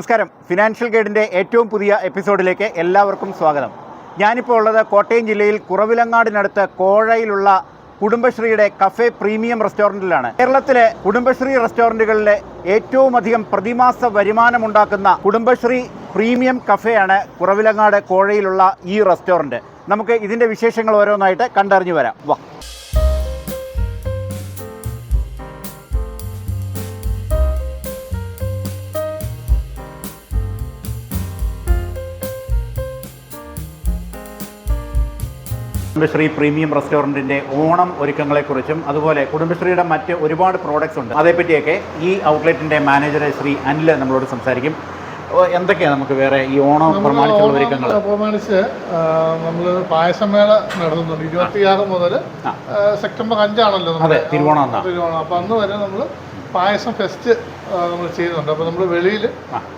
നമസ്കാരം. ഫിനാൻഷ്യൽ ഗൈഡിൻ്റെ ഏറ്റവും പുതിയ എപ്പിസോഡിലേക്ക് എല്ലാവർക്കും സ്വാഗതം. ഞാനിപ്പോൾ ഉള്ളത് കോട്ടയം ജില്ലയിൽ കുറവിലങ്ങാടിനടുത്ത് കോഴയിലുള്ള കുടുംബശ്രീയുടെ കഫേ പ്രീമിയം റെസ്റ്റോറൻറ്റിലാണ്. കേരളത്തിലെ കുടുംബശ്രീ റെസ്റ്റോറൻറ്റുകളിലെ ഏറ്റവും അധികം പ്രതിമാസ വരുമാനമുണ്ടാക്കുന്ന കുടുംബശ്രീ പ്രീമിയം കഫേയാണ് കുറവിലങ്ങാട് കോഴയിലുള്ള ഈ റെസ്റ്റോറൻറ്റ്. നമുക്ക് ഇതിൻ്റെ വിശേഷങ്ങൾ ഓരോന്നായിട്ട് കണ്ടറിഞ്ഞു വരാം. വാ. കുടുംബശ്രീ പ്രീമിയം റെസ്റ്റോറൻറ്റിൻ്റെ ഓണം ഒരുക്കങ്ങളെക്കുറിച്ചും അതുപോലെ കുടുംബശ്രീയുടെ മറ്റ് ഒരുപാട് പ്രോഡക്റ്റ്സ് ഉണ്ട്, അതേപ്പറ്റിയൊക്കെ ഈ ഔട്ട്ലെറ്റിൻ്റെ മാനേജർ ശ്രീ അനിൽ നമ്മളോട് സംസാരിക്കും. എന്തൊക്കെയാണ് നമുക്ക് വേറെ ഈ ഓണം പ്രമാണിച്ചുള്ള ഒരുക്കങ്ങൾ? പ്രമാണിച്ച് നമ്മൾ പായസമേള നടത്തുന്നുണ്ട്. 26 മുതൽ സെപ്റ്റംബർ 5 ആണല്ലോ തിരുവോണം. അപ്പോൾ അന്ന് വരെ നമ്മൾ പായസം ഫെസ്റ്റ് നമ്മൾ ചെയ്യുന്നുണ്ട്. അപ്പോൾ നമ്മൾ വെളിയിൽ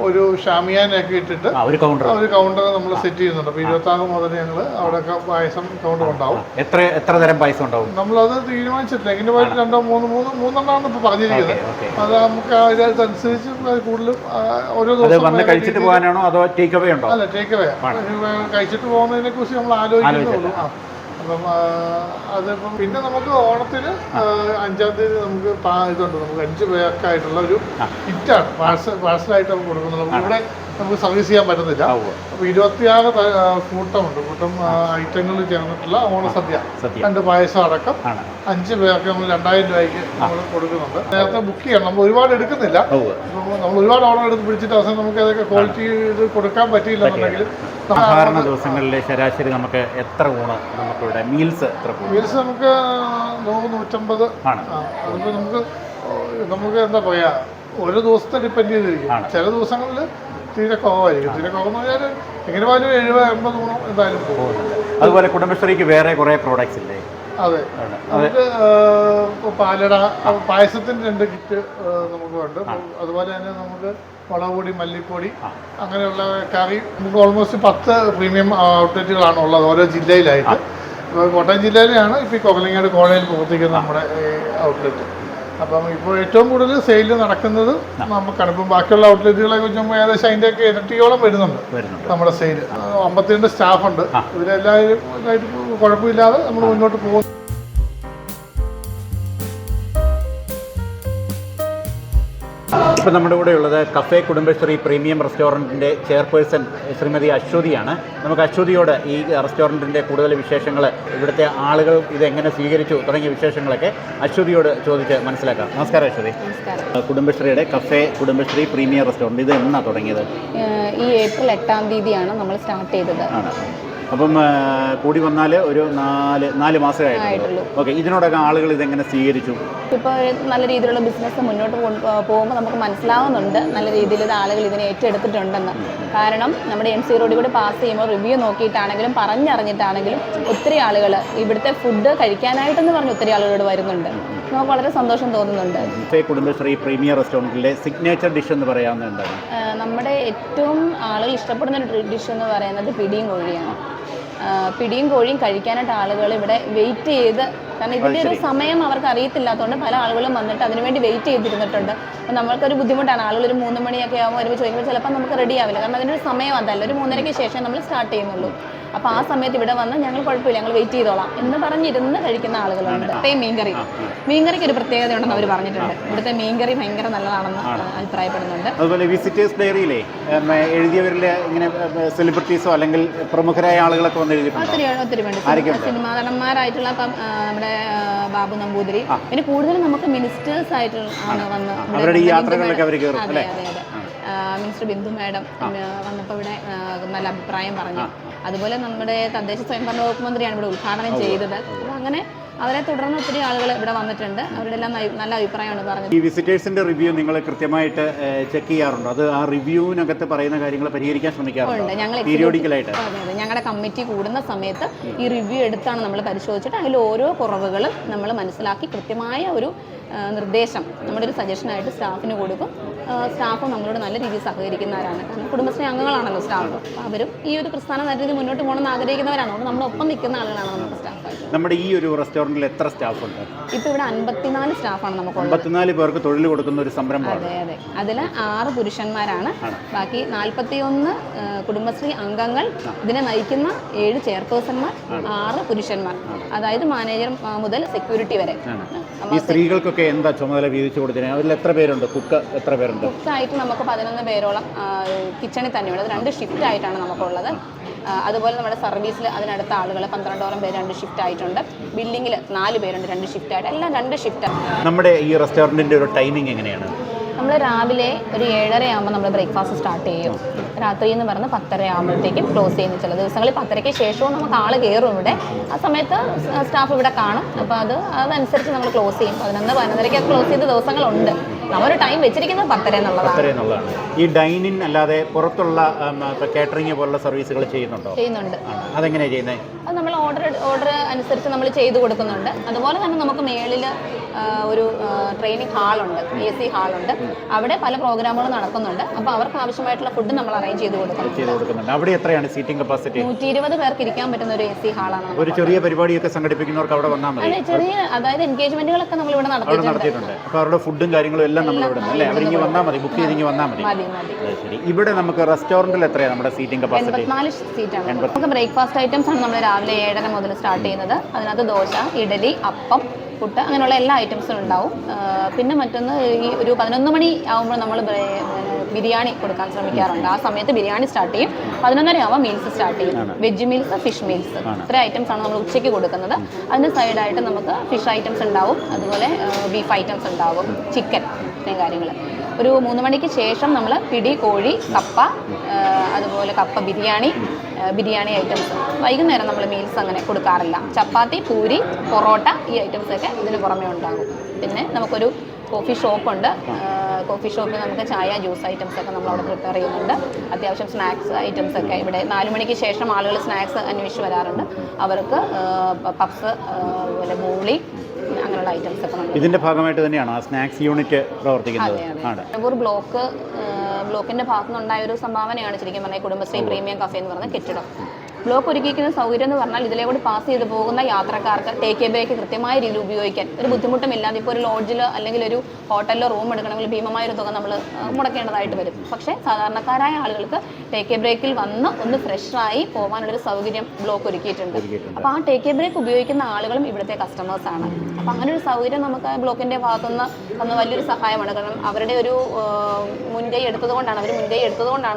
ഒരു ഷാമിയാനൊക്കെ ഇട്ടിട്ട് ഒരു കൗണ്ടർ നമ്മൾ സെറ്റ് ചെയ്യുന്നുണ്ട്. അപ്പോൾ 26 മുതൽ ഞങ്ങൾ അവിടെയൊക്കെ പായസം കൗണ്ടർ ഉണ്ടാവും. എത്ര തരം പായസം ഉണ്ടാവും? നമ്മളത് തീരുമാനിച്ചിട്ടില്ല. എങ്ങനെ പോയിട്ട് 2 മൂന്നെണ്ണമാണ് ഇപ്പോൾ പറഞ്ഞിരിക്കുന്നത്. അത് നമുക്ക് അതിനനുസരിച്ച് കൂടുതലും ഓരോ ദിവസം കഴിച്ചിട്ട് പോകാനാണോ അതോ ടേക്ക് അവേ ഉണ്ടോ? അല്ല, ടേക്ക് അവേ. കഴിച്ചിട്ട് പോകുന്നതിനെ കുറിച്ച് നമ്മൾ ആലോചിക്കുന്നുള്ളൂ. അപ്പം അതിപ്പം പിന്നെ നമുക്ക് ഓണത്തിന് 5-ാം തീയതി നമുക്ക് ഇതുണ്ട്. നമുക്ക് 5 പേർക്കായിട്ടുള്ള ഒരു കിറ്റാണ് പാഴ്സലായിട്ട് നമുക്ക് കൊടുക്കുന്നത്. ഇവിടെ നമുക്ക് സർവീസ് ചെയ്യാൻ പറ്റുന്നില്ല. അപ്പോൾ 26 കൂട്ടമുണ്ട്. കൂട്ടം ഐറ്റങ്ങൾ ചേർന്നിട്ടുള്ള ഓണസദ്യ, 2 പായസം അടക്കം 5 പേർക്ക് നമ്മൾ 2000 രൂപയ്ക്ക് നമ്മൾ കൊടുക്കുന്നുണ്ട്. നേരത്തെ ബുക്ക് ചെയ്യണം. നമ്മൾ ഒരുപാട് എടുക്കുന്നില്ല. നമ്മൾ ഒരുപാട് ഓർഡർ എടുത്ത് പിടിച്ചിട്ട് അവസാനം നമുക്ക് അതൊക്കെ ക്വാളിറ്റി ഇത് കൊടുക്കാൻ പറ്റിയില്ല എന്നുണ്ടെങ്കിൽ സാധാരണ ദിവസങ്ങളിലെ ശരാശരി നമുക്ക് എത്ര ഊണ് നമുക്കിവിടെ മീൽസ് നമുക്ക് 100-150 ആണ്. അതിപ്പോൾ നമുക്ക് എന്താ പറയുക, ഓരോ ദിവസത്തെ ഡിപ്പെൻഡ് ചെയ്തിരിക്കും. ചില ദിവസങ്ങളിൽ തീരെ കുറവായിരിക്കും. തീരെ കുറവെന്ന് പറഞ്ഞാൽ എങ്ങനെ പോയാലും 70-80 ഊണം എന്തായാലും പോകും. അതുപോലെ കുടുംബശ്രീക്ക് വേറെ കുറേ പ്രോഡക്റ്റ്സ് ഇല്ലേ? അതെ, നമുക്ക് പാലട പായസത്തിന് 2 കിറ്റ് നമുക്ക് ഉണ്ട്. അതുപോലെ തന്നെ നമുക്ക് മുളക് പൊടി, മല്ലിപ്പൊടി, അങ്ങനെയുള്ള കറി നമുക്ക് ഓൾമോസ്റ്റ് 10 പ്രീമിയം ഔട്ട്ലെറ്റുകളാണ് ഉള്ളത് ഓരോ ജില്ലയിലായിട്ട്. കോട്ടയം ജില്ലയിലാണ് ഇപ്പോൾ ഈ കുറവിലങ്ങാട് കോഴയിൽ പ്രവർത്തിക്കുന്ന നമ്മുടെ ഔട്ട്ലെറ്റ്. അപ്പം ഇപ്പോൾ ഏറ്റവും കൂടുതൽ സെയിൽ നടക്കുന്നത് നമുക്കാണ്. ഇപ്പം ബാക്കിയുള്ള ഔട്ട്ലെറ്റുകളെ കുറിച്ച് ഏകദേശം അതിൻ്റെയൊക്കെ ഇരട്ടിയോളം വരുന്നുണ്ട് നമ്മുടെ സെയിൽ. 52 സ്റ്റാഫുണ്ട്. ഇവരെല്ലാവരും കുഴപ്പമില്ലാതെ നമ്മൾ മുന്നോട്ട് പോകുന്നു. ഇപ്പോൾ നമ്മുടെ കൂടെ ഉള്ളത് കഫേ കുടുംബശ്രീ പ്രീമിയം റെസ്റ്റോറൻറ്റിൻ്റെ ചെയർപേഴ്സൺ ശ്രീമതി അശ്വതിയാണ്. നമുക്ക് അശ്വതിയോട് ഈ റെസ്റ്റോറൻറ്റിൻ്റെ കൂടുതൽ വിശേഷങ്ങൾ, ഇവിടുത്തെ ആളുകൾ ഇതെങ്ങനെ സ്വീകരിച്ചു തുടങ്ങിയ വിശേഷങ്ങളൊക്കെ അശ്വതിയോട് ചോദിച്ച് മനസ്സിലാക്കാം. നമസ്കാരം അശ്വതി. കുടുംബശ്രീയുടെ കഫേ കുടുംബശ്രീ പ്രീമിയം റെസ്റ്റോറൻറ്റ് ഇത് എന്നാണ് തുടങ്ങിയത്? ഈ ഏപ്രിൽ 8-ാം തീയതിയാണ് നമ്മൾ സ്റ്റാർട്ട് ചെയ്തത്. അപ്പം കൂടി വന്നാൽ ഒരു 4 മാസമായിട്ടുള്ളൂ. ഓക്കെ, ഇതിനോടൊക്കെ ആളുകൾ ഇതെങ്ങനെ സ്വീകരിച്ചു? ഇപ്പോൾ നല്ല രീതിയിലുള്ള ബിസിനസ് മുന്നോട്ട് പോകുമ്പോൾ നമുക്ക് മനസ്സിലാവുന്നുണ്ട് നല്ല രീതിയിൽ ആളുകൾ ഇതിനെ ഏറ്റെടുത്തിട്ടുണ്ടെന്ന്. കാരണം നമ്മുടെ MC റോഡിൽ കൂടെ പാസ് ചെയ്യുമ്പോൾ റിവ്യൂ നോക്കിയിട്ടാണെങ്കിലും പറഞ്ഞറിഞ്ഞിട്ടാണെങ്കിലും ഒത്തിരി ആളുകൾ ഇവിടുത്തെ ഫുഡ് കഴിക്കാനായിട്ടെന്ന് പറഞ്ഞ് ഒത്തിരി ആളുകളോട് വരുന്നുണ്ട്. നമുക്ക് വളരെ സന്തോഷം തോന്നുന്നുണ്ട്. കുടുംബശ്രീ പ്രീമിയം റെസ്റ്റോറൻറ്റിലെ സിഗ്നേച്ചർ ഡിഷ് എന്ന് പറയാവുന്നത് നമ്മുടെ ഏറ്റവും ആളുകൾ ഇഷ്ടപ്പെടുന്ന ഒരു ഡിഷ് എന്ന് പറയുന്നത് പിടിയും കോഴിയാണ്. പിടിയും കോഴിയും കഴിക്കാനായിട്ട് ആളുകൾ ഇവിടെ വെയിറ്റ് ചെയ്ത്, കാരണം ഇതിൻ്റെ ഒരു സമയം അവർക്ക് അറിയത്തില്ലാത്തതുകൊണ്ട് പല ആളുകളും വന്നിട്ട് അതിനുവേണ്ടി വെയിറ്റ് ചെയ്തിരുന്നിട്ടുണ്ട്. അപ്പോൾ നമ്മൾക്കൊരു ബുദ്ധിമുട്ടാണ്. ആളുകൾ ഒരു 3 മണിയൊക്കെ ആകുമ്പോൾ വരുമ്പോൾ ചോദിക്കുമ്പോൾ ചിലപ്പോൾ നമുക്ക് റെഡി ആവില്ല. കാരണം അതിനൊരു സമയം അതല്ല, ഒരു 3:30-ക്ക് ശേഷം നമ്മൾ സ്റ്റാർട്ട് ചെയ്യുന്നുള്ളൂ. അപ്പോൾ ആ സമയത്ത് ഇവിടെ വന്ന് ഞങ്ങൾ കുഴപ്പമില്ല, ഞങ്ങൾ വെയിറ്റ് ചെയ്തോളാം എന്ന് പറഞ്ഞിരുന്ന് കഴിക്കുന്ന ആളുകളുണ്ട്. ഇപ്പം മീൻകറിക്ക് ഒരു പ്രത്യേകത ഉണ്ടെന്ന് അവർ പറഞ്ഞിട്ടുണ്ട്. ഇവിടുത്തെ മീൻകറി ഭയങ്കര നല്ലതാണെന്ന് അഭിപ്രായപ്പെടുന്നുണ്ട്. അതുപോലെ വിസിറ്റേഴ്സ് ഡയറിയിലെ എഴുതിയവരിൽ ഇങ്ങനെ സെലിബ്രിറ്റീസോ അല്ലെങ്കിൽ പ്രമുഖരായ ആളുകളൊക്കെ വന്ന് ഒത്തിരി വേണ്ടി സിനിമാ നടന്മാരായിട്ടുള്ള നമ്മുടെ ബാബു നമ്പൂതിരി, പിന്നെ കൂടുതലും നമുക്ക് മിനിസ്റ്റേഴ്സ് ആയിട്ട് ആണ് വന്ന് മിനിസ്റ്റർ ബിന്ദു മാഡം വന്നപ്പോൾ ഇവിടെ നല്ല അഭിപ്രായം പറഞ്ഞു. അതുപോലെ നമ്മുടെ തദ്ദേശ സ്വയംഭരണ വകുപ്പ് മന്ത്രിയാണ് ഇവിടെ ഉദ്ഘാടനം ചെയ്തത്. അപ്പോൾ അങ്ങനെ അവരെ തുടർന്ന് ഒത്തിരി ആളുകൾ ഇവിടെ വന്നിട്ടുണ്ട്. അവരുടെ എല്ലാം നല്ല അഭിപ്രായമാണ് പറഞ്ഞത്. ഈ വിസിറ്റേഴ്സിന്റെ റിവ്യൂ നിങ്ങൾ കൃത്യമായിട്ട് ചെക്ക് ചെയ്യാറുണ്ടോ? അത് ആ റിവ്യൂവിനകത്ത് പറയുന്ന കാര്യങ്ങൾ പരിഹരിക്കാൻ ശ്രമിക്കാറുണ്ട് ഞങ്ങൾ പീരിയോഡിക്കലായിട്ട്? അതെ, ഞങ്ങളുടെ കമ്മിറ്റി കൂടുന്ന സമയത്ത് ഈ റിവ്യൂ എടുത്താണ് നമ്മൾ പരിശോധിച്ചിട്ട് അതിൽ ഓരോ കുറവുകളും നമ്മൾ മനസ്സിലാക്കി കൃത്യമായ ഒരു നിർദ്ദേശം നമ്മുടെ ഒരു സജഷനായിട്ട് സ്റ്റാഫിന് കൊടുക്കും. സ്റ്റാഫ് നമ്മളോട് നല്ല രീതിയിൽ സഹകരിക്കുന്നവരാണ്. കാരണം കുടുംബശ്രീ അംഗങ്ങളാണല്ലോ സ്റ്റാഫ്. അപ്പോൾ അവരും ഈ ഒരു പ്രസ്ഥാനം നല്ല രീതിയിൽ മുന്നോട്ട് പോകണമെന്ന് ആഗ്രഹിക്കുന്നവരാണ്. നമ്മളൊപ്പം നിൽക്കുന്ന ആളുകളാണ് നമ്മുടെ സ്റ്റാഫായിട്ട്. നമ്മുടെ ഈ ഒരു റെസ്റ്റോറൻറ്റ് റെസ്റ്റോറൻറ്റിൽ എത്ര സ്റ്റാഫുണ്ട്? ഇപ്പോൾ ഇവിടെ 54 സ്റ്റാഫാണ് നമുക്കുള്ളത്. 54 പേർക്ക് തൊഴിൽ കൊടുക്കുന്ന ഒരു സംരംഭമാണ്. അതെ അതെ. അതിൽ 6 പുരുഷന്മാരാണ്, ബാക്കി 41 കുടുംബശ്രീ അംഗങ്ങൾ, ഇതിനെ നയിക്കുന്ന 7 ചെയർപേഴ്സൺമാർ, 6 പുരുഷന്മാർ, അതായത് മാനേജർ മുതൽ സെക്യൂരിറ്റി വരെ. ഈ സ്ത്രീകൾക്കൊക്കെ എന്താ ചുമതല വീതിച്ചു കൊടുത്തിരുന്നത്? അതിൽ എത്ര പേരുണ്ട്? കുക്ക് എത്ര പേരുണ്ട്? കുക്കായിട്ട് നമുക്ക് 11 പേരോളം കിച്ചണിൽ തന്നെയുണ്ട്. 2 ഷിഫ്റ്റ് ആയിട്ടാണ് നമുക്കുള്ളത്. അതുപോലെ നമ്മുടെ സർവീസിൽ അതിനടുത്ത ആളുകൾ 12ഓളം പേര് 2 ഷിഫ്റ്റ് ആയിട്ടുണ്ട്. ബില്ലിങ്ങിൽ 4 പേരുണ്ട് 2 ഷിഫ്റ്റ് ആയിട്ട്, എല്ലാം 2 ഷിഫ്റ്റാണ്. നമ്മുടെ ഈ റെസ്റ്റോറൻറ്റിൻ്റെ ഒരു ടൈമിംഗ് എങ്ങനെയാണ്? നമ്മൾ രാവിലെ ഒരു 7:30 ആകുമ്പോൾ നമ്മൾ ബ്രേക്ക്ഫാസ്റ്റ് സ്റ്റാർട്ട് ചെയ്യും. രാത്രി എന്ന് പറഞ്ഞ് 10:30 ആകുമ്പോഴത്തേക്കും ക്ലോസ് ചെയ്യുന്നു. ചില ദിവസങ്ങളിൽ 10:30 ശേഷവും നമുക്ക് ആൾ കയറും ഇവിടെ. ആ സമയത്ത് സ്റ്റാഫ് ഇവിടെ കാണും. അപ്പോൾ അതനുസരിച്ച് നമ്മൾ ക്ലോസ് ചെയ്യും. 11-11:30 ക്ലോസ് ചെയ്ത ദിവസങ്ങളുണ്ട്. നമ്മളൊരു ടൈം വെച്ചിരിക്കുന്നത് 10:30 എന്നുള്ളതാണ്. ഈ ഡൈനിൻ അല്ലാതെ പുറത്തുള്ള കാറ്ററിംഗ് പോലുള്ള സർവീസുകൾ ചെയ്യുന്നുണ്ടോ? ചെയ്യുന്നുണ്ട്. അതെങ്ങനെയാണ് ചെയ്യുന്നത്? അത് നമ്മൾ ഓർഡർ അനുസരിച്ച് നമ്മൾ ചെയ്തു കൊടുക്കുന്നുണ്ട്. അതുപോലെ തന്നെ നമുക്ക് മേളിൽ ഒരു ട്രെയിനിങ് ഹാളുണ്ട്, AC ഹാളുണ്ട്. അവിടെ പല പ്രോഗ്രാമുകൾ നടക്കുന്നുണ്ട്. അപ്പോൾ അവർക്ക് ആവശ്യമായിട്ടുള്ള ഫുഡ് നമ്മൾ അറേഞ്ച് ചെയ്ത് കൊടുക്കുന്നുണ്ട്. അവിടെ എത്രയാണ് സീറ്റിംഗ് കപ്പാസിറ്റി? 120 പേർക്ക് ഇരിക്കാൻ പറ്റുന്ന ഒരു AC ഹാളാണ്. ഒരു ചെറിയ പരിപാടിയൊക്കെ സംഘടിപ്പിക്കുന്നവർക്ക് അവിടെ വന്നാൽ മതി. അതെ, ചെറിയ അതായത് എൻഗേജ്മെന്റുകളൊക്കെ നമ്മൾ ഇവിടെ നടത്തിയിട്ടുണ്ട്. അപ്പോൾ അവരുടെ ഫുഡും കാര്യങ്ങളും എല്ലാം നമ്മൾ ഇവിടെ അല്ലേ, അവരിങ്ങി വന്നാൽ മതി, ബുക്ക് ചെയ്തെങ്കിൽ വന്നാൽ മതി. ശരി. ഇവിടെ നമുക്ക് റെസ്റ്റോറൻറ്റിൽ എത്രയാണ് നമ്മുടെ സീറ്റിംഗ് കപ്പാസിറ്റി? 84 സീറ്റാണ്. നമുക്ക് ബ്രേക്ക്ഫാസ്റ്റ് ഐറ്റംസ് ആണ് നമ്മൾ രാവിലെ 7:30 മുതൽ സ്റ്റാർട്ട് ചെയ്യുന്നത്. അതിനകത്ത് ദോശ, ഇഡലി, അപ്പം, പുട്ട്, അങ്ങനെയുള്ള എല്ലാ ഐറ്റംസും ഉണ്ടാവും. പിന്നെ മറ്റൊന്ന്, ഈ ഒരു 11 മണി ആകുമ്പോൾ നമ്മൾ ബിരിയാണി കൊടുക്കാൻ ശ്രമിക്കാറുണ്ട്. ആ സമയത്ത് ബിരിയാണി സ്റ്റാർട്ട് ചെയ്യും. 11:30 ആവുമ്പോൾ മീൽസ് സ്റ്റാർട്ട് ചെയ്യും. വെജ് മീൽസ്, ഫിഷ് മീൽസ്, ഇത്ര ഐറ്റംസ് ആണ് നമ്മൾ ഉച്ചയ്ക്ക് കൊടുക്കുന്നത്. അതിന് സൈഡായിട്ട് നമുക്ക് ഫിഷ് ഐറ്റംസ് ഉണ്ടാവും, അതുപോലെ ബീഫ് ഐറ്റംസ് ഉണ്ടാവും, ചിക്കൻ, ഇത്രയും കാര്യങ്ങൾ. ഒരു 3 മണിക്ക് ശേഷം നമ്മൾ പിടി, കോഴി, കപ്പ, അതുപോലെ കപ്പ ബിരിയാണി ഐറ്റംസ്. വൈകുന്നേരം നമ്മൾ മീൽസ് അങ്ങനെ കൊടുക്കാറില്ല. ചപ്പാത്തി, പൂരി, പൊറോട്ട, ഈ ഐറ്റംസൊക്കെ ഇതിന് പുറമേ ഉണ്ടാകും. പിന്നെ നമുക്കൊരു കോഫി ഷോപ്പുണ്ട്. കോഫി ഷോപ്പിൽ നമുക്ക് ചായ, ജ്യൂസ് ഐറ്റംസ് ഒക്കെ നമ്മൾ അവിടെ പ്രിപ്പയർ ചെയ്യുന്നുണ്ട്. അത്യാവശ്യം സ്നാക്സ് ഐറ്റംസ് ഒക്കെ ഇവിടെ 4 മണിക്ക് ശേഷം ആളുകൾ സ്നാക്സ് അന്വേഷിച്ച് വരാറുണ്ട്. അവർക്ക് പപ്സ്, അതുപോലെ ബോളി, അങ്ങനെയുള്ള ഐറ്റംസ് ഒക്കെ നമ്മൾ ഇതിന്റെ ഭാഗമായിട്ട് തന്നെയാണ് ആ സ്നാക്സ് യൂണിറ്റ് പ്രവർത്തിക്കുന്നത്. ഒരു ബ്ലോക്കിന്റെ ഭാഗത്തുനിന്നുണ്ടായ ഒരു സംഭാവനയാണ് ശരിക്കും പറഞ്ഞാൽ കുടുംബശ്രീ പ്രീമിയം കഫേ എന്ന് പറയുന്ന കെട്ടിടം. ബ്ലോക്ക് ഒരുക്കിയിരിക്കുന്ന സൗകര്യം എന്ന് പറഞ്ഞാൽ ഇതിലെ കൂടി പാസ് ചെയ്ത് പോകുന്ന യാത്രക്കാർക്ക് ടേക്ക് എ ബ്രേക്ക് കൃത്യമായ രീതിയിൽ ഉപയോഗിക്കാൻ ഒരു ബുദ്ധിമുട്ടുമില്ലാതെ. ഇപ്പോൾ ഒരു ലോഡ്ജിൽ അല്ലെങ്കിൽ ഒരു ഹോട്ടലിലോ റൂം എടുക്കണമെങ്കിൽ ഭീമമായ ഒരു തുക നമ്മൾ മുടക്കേണ്ടതായിട്ട് വരും. പക്ഷേ സാധാരണക്കാരായ ആളുകൾക്ക് ടേക്ക് എ ബ്രേക്കിൽ വന്ന് ഒന്ന് ഫ്രഷായി പോകാനുള്ളൊരു സൗകര്യം ബ്ലോക്ക് ഒരുക്കിയിട്ടുണ്ട്. അപ്പോൾ ആ ടേക്ക് എ ബ്രേക്ക് ഉപയോഗിക്കുന്ന ആളുകളും ഇവിടുത്തെ കസ്റ്റമേഴ്സാണ്. അപ്പോൾ അങ്ങനെ ഒരു സൗകര്യം നമുക്ക് ബ്ലോക്കിൻ്റെ ഭാഗത്തുനിന്ന് തന്ന വലിയൊരു സഹായമാണ്. കാരണം അവരുടെ ഒരു മുൻകൈ എടുത്തതുകൊണ്ടാണ്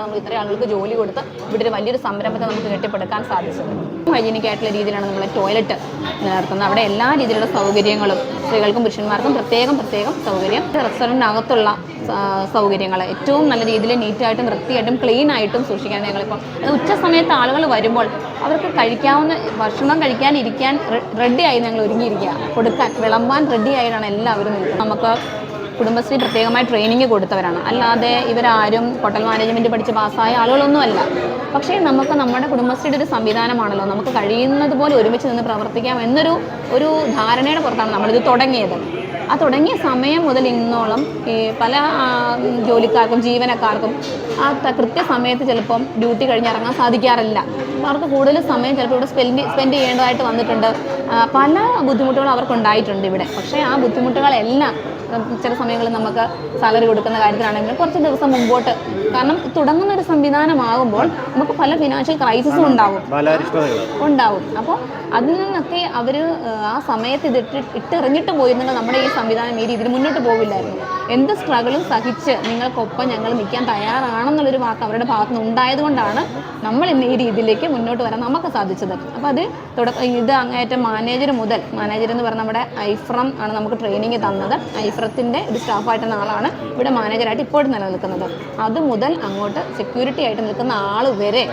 നമ്മൾ ഇത്രയും ആളുകൾക്ക് ജോലി കൊടുത്ത് ഇവിടെ ഒരു വലിയൊരു സംരംഭത്തെ നമുക്ക് കെട്ടിപ്പടുക്കാൻ സാധിച്ചത്. ഹൈജീനിക് ആയിട്ടുള്ള രീതിയിലാണ് നമ്മൾ ടോയ്ലറ്റ് നിലനിർത്തുന്നത്. അവിടെ എല്ലാ രീതിയിലുള്ള സൗകര്യങ്ങളും സ്ത്രീകൾക്കും പുരുഷന്മാർക്കും പ്രത്യേകം സൗകര്യം. റെസ്റ്റോറൻറ്റിനകത്തുള്ള സൗകര്യങ്ങൾ ഏറ്റവും നല്ല രീതിയിൽ നീറ്റായിട്ടും വൃത്തിയായിട്ടും ക്ലീൻ ആയിട്ടും സൂക്ഷിക്കാൻ ഞങ്ങളിപ്പോൾ ഉച്ച സമയത്ത് ആളുകൾ വരുമ്പോൾ അവർക്ക് ഭക്ഷണം കഴിക്കാനിരിക്കാൻ റെഡിയായി ഞങ്ങൾ ഒരുങ്ങിയിരിക്കുക, കൊടുക്കാൻ വിളമ്പാൻ റെഡിയായിട്ടാണ് എല്ലാവരും നിൽക്കുന്നത്. നമുക്ക് കുടുംബശ്രീ പ്രത്യേകമായി ട്രെയിനിങ് കൊടുത്തവരാണ്, അല്ലാതെ ഇവരാരും ഹോട്ടൽ മാനേജ്മെൻറ്റ് പഠിച്ച് പാസ്സായ ആളുകളൊന്നുമല്ല. പക്ഷേ നമുക്ക് നമ്മുടെ കുടുംബശ്രീയുടെ ഒരു സംവിധാനമാണല്ലോ, നമുക്ക് കഴിയുന്നത് പോലെ ഒരുമിച്ച് നിന്ന് പ്രവർത്തിക്കാം എന്നൊരു ധാരണയുടെ പുറത്താണ് നമ്മളിത് തുടങ്ങിയത്. ആ തുടങ്ങിയ സമയം മുതൽ ഇന്നോളം ഈ പല ജോലിക്കാർക്കും ജീവനക്കാർക്കും ആ കൃത്യസമയത്ത് ചിലപ്പം ഡ്യൂട്ടി കഴിഞ്ഞിറങ്ങാൻ സാധിക്കാറില്ല. അപ്പോൾ അവർക്ക് കൂടുതൽ സമയം ചിലപ്പോൾ ഇവിടെ സ്പെൻഡ് ചെയ്യേണ്ടതായിട്ട് വന്നിട്ടുണ്ട്. പല ബുദ്ധിമുട്ടുകളും അവർക്കുണ്ടായിട്ടുണ്ട് ഇവിടെ. പക്ഷേ ആ ബുദ്ധിമുട്ടുകളെല്ലാം ചില സമയങ്ങളിൽ നമുക്ക് സാലറി കൊടുക്കുന്ന കാര്യത്തിലാണെങ്കിലും കുറച്ച് ദിവസം മുമ്പോട്ട്, കാരണം തുടങ്ങുന്ന ഒരു സംവിധാനമാകുമ്പോൾ നമുക്ക് പല ഫിനാൻഷ്യൽ ക്രൈസിസും ഉണ്ടാവും. അപ്പോൾ അതിൽ നിന്നൊക്കെ അവർ ആ സമയത്ത് ഇട്ടെറിഞ്ഞിട്ട് പോയിരുന്നെങ്കിൽ നമ്മുടെ ഈ സംവിധാനം ഈ രീതിയിൽ മുന്നോട്ട് പോവില്ലായിരുന്നു. എന്ത് സ്ട്രഗിളും സഹിച്ച് നിങ്ങൾക്കൊപ്പം ഞങ്ങൾ നിൽക്കാൻ തയ്യാറാണെന്നുള്ളൊരു വാക്ക് അവരുടെ ഭാഗത്തുനിന്ന് ഉണ്ടായതുകൊണ്ടാണ് നമ്മൾ ഇന്ന് ഈ രീതിയിലേക്ക് മുന്നോട്ട് വരാൻ നമുക്ക് സാധിച്ചത്. അപ്പോൾ അത് ഇത് അങ്ങേറ്റം മാനേജർ എന്ന് പറഞ്ഞാൽ നമ്മുടെ ഐഫ്രം ആണ് നമുക്ക് ട്രെയിനിങ് തന്നത്. ഐഫ്രത്തിൻ്റെ ഒരു സ്റ്റാഫായിട്ടുള്ള ആളാണ് ഇവിടെ മാനേജറായിട്ട് ഇപ്പോഴും നിലനിൽക്കുന്നത്. അതുമുതൽ അങ്ങോട്ട് സെക്യൂരിറ്റി ആയിട്ട് നിൽക്കുന്ന ആൾ വരെ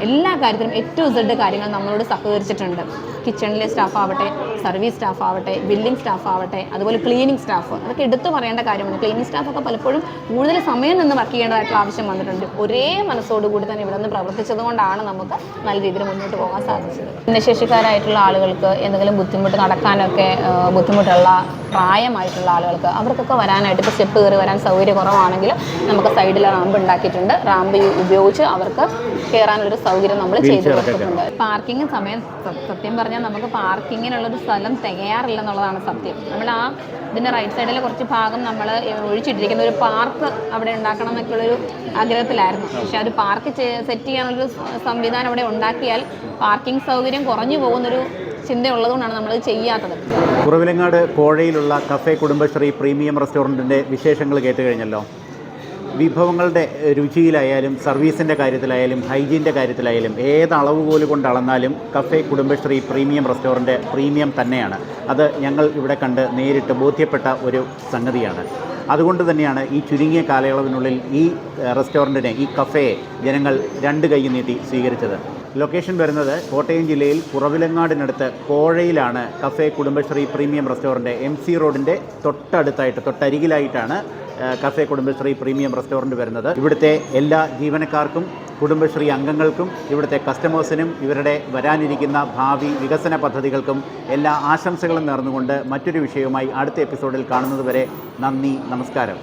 എല്ലാ കാര്യത്തിലും A to Z കാര്യങ്ങൾ നമ്മളോട് സഹകരിച്ചിട്ടുണ്ട്. കിച്ചണിലെ സ്റ്റാഫ് ആവട്ടെ, സർവീസ് സ്റ്റാഫ് ആവട്ടെ, ബില്ലിംഗ് സ്റ്റാഫ് ആവട്ടെ, അതുപോലെ ക്ലീനിങ് സ്റ്റാഫ്, അതൊക്കെ എടുത്തു പറയേണ്ട കാര്യമാണ്. ക്ലീനിങ് സ്റ്റാഫൊക്കെ പലപ്പോഴും കൂടുതൽ സമയം നിന്ന് വർക്ക് ചെയ്യേണ്ടതായിട്ടുള്ള ആവശ്യം വന്നിട്ടുണ്ട്. ഒരേ മനസ്സോടുകൂടി തന്നെ ഇവിടെ നിന്ന് പ്രവർത്തിച്ചതുകൊണ്ടാണ് നമുക്ക് നല്ല രീതിയിൽ മുന്നോട്ട് പോകാൻ സാധിച്ചത്. ഭിന്നശേഷിക്കാരായിട്ടുള്ള ആളുകൾക്ക് എന്തെങ്കിലും ബുദ്ധിമുട്ട് നടക്കാനൊക്കെ ബുദ്ധിമുട്ടുള്ള പ്രായമായിട്ടുള്ള ആളുകൾക്ക് അവർക്കൊക്കെ വരാനായിട്ട് ഇപ്പോൾ സ്റ്റെപ്പ് കയറി വരാൻ സൗകര്യം കുറവാണെങ്കിൽ നമുക്ക് സൈഡിൽ റാമ്പ് ഉണ്ടാക്കിയിട്ടുണ്ട്. റാമ്പ് ഉപയോഗിച്ച് അവർക്ക് കയറാനുള്ളൊരു സൗകര്യം നമ്മൾ ചെയ്തു കൊടുത്തിട്ടുണ്ട്. പാർക്കിംഗ് സമയം സത്യം പറഞ്ഞാൽ കഴിഞ്ഞാൽ നമുക്ക് പാർക്കിങ്ങിനുള്ളൊരു സ്ഥലം തികയാറില്ല എന്നുള്ളതാണ് സത്യം. നമ്മൾ ആ ഇതിൻ്റെ റൈറ്റ് സൈഡിൽ കുറച്ച് ഭാഗം നമ്മൾ ഒഴിച്ചിട്ടിരിക്കുന്ന ഒരു പാർക്ക് അവിടെ ഉണ്ടാക്കണം എന്നൊക്കെയുള്ളൊരു ആഗ്രഹത്തിലായിരുന്നു. പക്ഷേ ഒരു പാർക്ക് സെറ്റ് ചെയ്യാനുള്ളൊരു സംവിധാനം അവിടെ ഉണ്ടാക്കിയാൽ പാർക്കിംഗ് സൗകര്യം കുറഞ്ഞു പോകുന്നൊരു ചിന്തയുള്ളതുകൊണ്ടാണ് നമ്മളത് ചെയ്യാത്തത്. കുറവിലങ്ങാട് കോഴയിലുള്ള കഫേ കുടുംബശ്രീ പ്രീമിയം റെസ്റ്റോറൻറ്റിൻ്റെ വിശേഷങ്ങൾ കേട്ട് കഴിഞ്ഞല്ലോ. വിഭവങ്ങളുടെ രുചിയിലായാലും സർവീസിൻ്റെ കാര്യത്തിലായാലും ഹൈജീൻ്റെ കാര്യത്തിലായാലും ഏത് അളവുകോല് കൊണ്ട് അളന്നാലും cafe Kudumbashree premium restaurant premium തന്നെയാണ്. അത് ഞങ്ങൾ ഇവിടെ കണ്ട് നേരിട്ട് ബോധ്യപ്പെട്ട ഒരു സംഗതിയാണ്. അതുകൊണ്ട് തന്നെയാണ് ഈ ചുരുങ്ങിയ കാലയളവിനുള്ളിൽ ഈ റെസ്റ്റോറൻറ്റിനെ, ഈ കഫേയെ ജനങ്ങൾ രണ്ട് കൈ നീട്ടി സ്വീകരിച്ചത്. ലൊക്കേഷൻ വരുന്നത് കോട്ടയം ജില്ലയിൽ കുറവിലങ്ങാടിനടുത്ത് കോഴയിലാണ് cafe Kudumbashree premium restaurant. MC റോഡിൻ്റെ തൊട്ടരികിലായിട്ടാണ് കഫേ കുടുംബശ്രീ പ്രീമിയം റെസ്റ്റോറൻറ്റ് വരുന്നത്. ഇവിടുത്തെ എല്ലാ ജീവനക്കാർക്കും, കുടുംബശ്രീ അംഗങ്ങൾക്കും, ഇവിടുത്തെ കസ്റ്റമേഴ്സിനും ഇവരുടെ വരാനിരിക്കുന്ന ഭാവി വികസന പദ്ധതികൾക്കും എല്ലാ ആശംസകളും നേർന്നുകൊണ്ട് മറ്റൊരു വിഷയവുമായി അടുത്ത എപ്പിസോഡിൽ കാണുന്നതുവരെ നന്ദി, നമസ്കാരം.